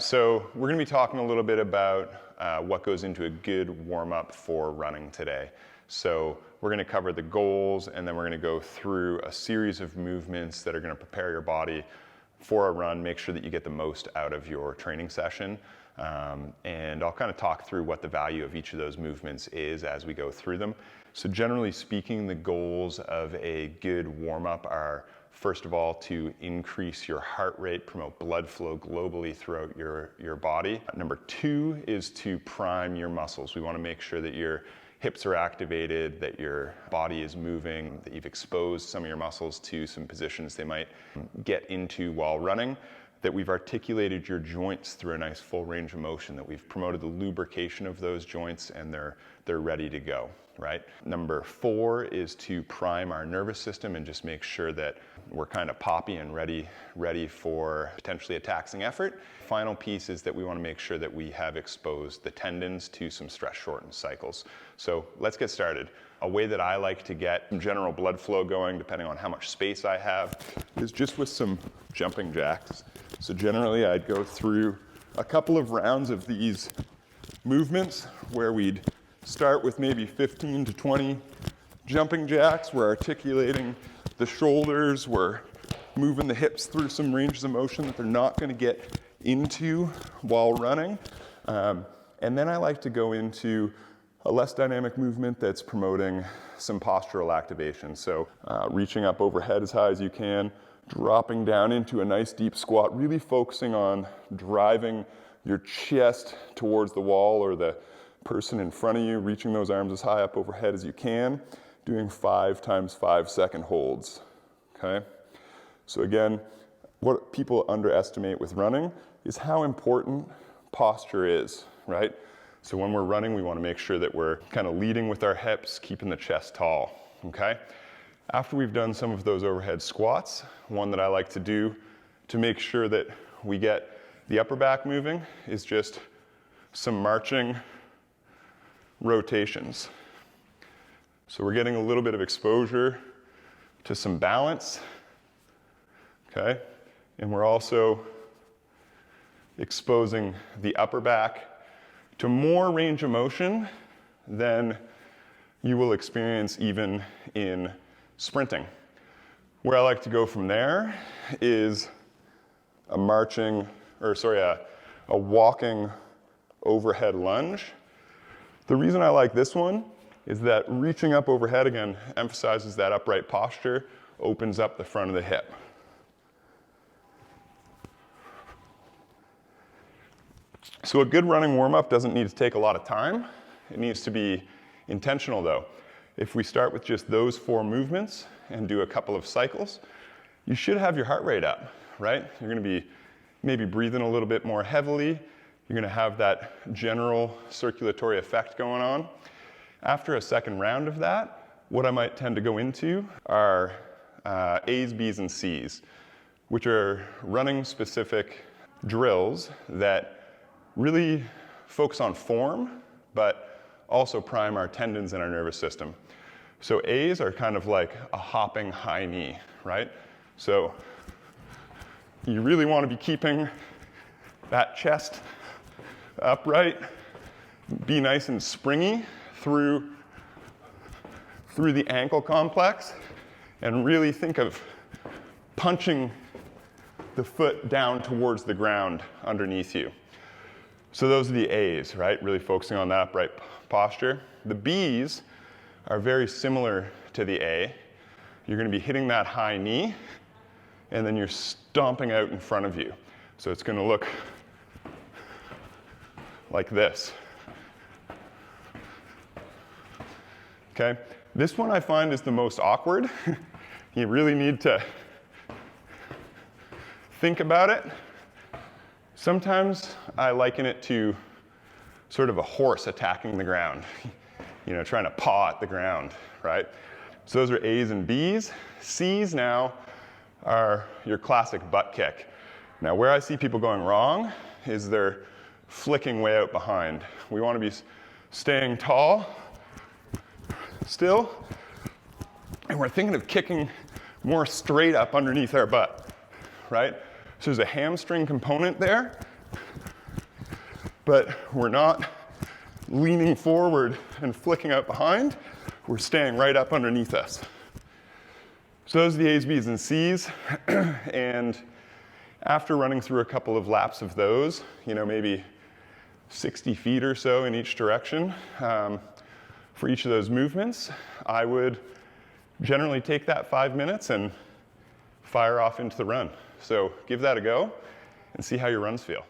so we're going to be talking a little bit about what goes into a good warm-up for running today. So we're going to cover the goals, and then we're going to go through a series of movements that are going to prepare your body for a run, make sure that you get the most out of your training session. And I'll kind of talk through what the value of each of those movements is as we go through them. So generally speaking, the goals of a good warm-up are, first of all, to increase your heart rate, promote blood flow globally throughout your body. Number two is to prime your muscles. We want to make sure that your hips are activated, that your body is moving, that you've exposed some of your muscles to some positions they might get into while running, that we've articulated your joints through a nice full range of motion, that we've promoted the lubrication of those joints and they're ready to go, right? Number four is to prime our nervous system and just make sure that we're kind of poppy and ready for potentially a taxing effort. Final piece is that we want to make sure that we have exposed the tendons to some stress shortened cycles. So let's get started. A way that I like to get general blood flow going, depending on how much space I have, is just with some jumping jacks. So generally I'd go through a couple of rounds of these movements where we'd start with maybe 15 to 20 jumping jacks. We're articulating the shoulders, we're moving the hips through some ranges of motion that they're not going to get into while running. And then I like to go into a less dynamic movement that's promoting some postural activation. So reaching up overhead as high as you can, dropping down into a nice deep squat, really focusing on driving your chest towards the wall or the person in front of you, reaching those arms as high up overhead as you can, doing 5 times 5 second holds, okay? So again, what people underestimate with running is how important posture is, right? So when we're running, we want to make sure that we're kind of leading with our hips, keeping the chest tall, okay? After we've done some of those overhead squats, one that I like to do to make sure that we get the upper back moving is just some marching rotations. So we're getting a little bit of exposure to some balance, okay? And we're also exposing the upper back to more range of motion than you will experience even in sprinting. Where I like to go from there is a walking overhead lunge. The reason I like this one is that reaching up overhead, again, emphasizes that upright posture, opens up the front of the hip. So a good running warm-up doesn't need to take a lot of time. It needs to be intentional though. If we start with just those 4 movements and do a couple of cycles, you should have your heart rate up, right? You're going to be maybe breathing a little bit more heavily. You're going to have that general circulatory effect going on. After a second round of that, what I might tend to go into are A's, B's, and C's, which are running specific drills that really focus on form, but also prime our tendons and our nervous system. So A's are kind of like a hopping high knee, right? So you really want to be keeping that chest upright, be nice and springy through the ankle complex, and really think of punching the foot down towards the ground underneath you. So those are the A's, right? Really focusing on that upright posture. The B's are very similar to the A. You're going to be hitting that high knee, and then you're stomping out in front of you. So it's going to look like this. Okay? This one I find is the most awkward. You really need to think about it. Sometimes I liken it to sort of a horse attacking the ground, trying to paw at the ground, right? So those are A's and B's. C's now are your classic butt kick. Now where I see people going wrong is they're flicking way out behind. We want to be staying tall, still, and we're thinking of kicking more straight up underneath our butt, right? So there's a hamstring component there. but we're not leaning forward and flicking out behind. We're staying right up underneath us. So those are the A's, B's, and C's. And after running through a couple of laps of those, maybe 60 feet or so in each direction, for each of those movements, I would generally take that 5 minutes and fire off into the run. So give that a go and see how your runs feel.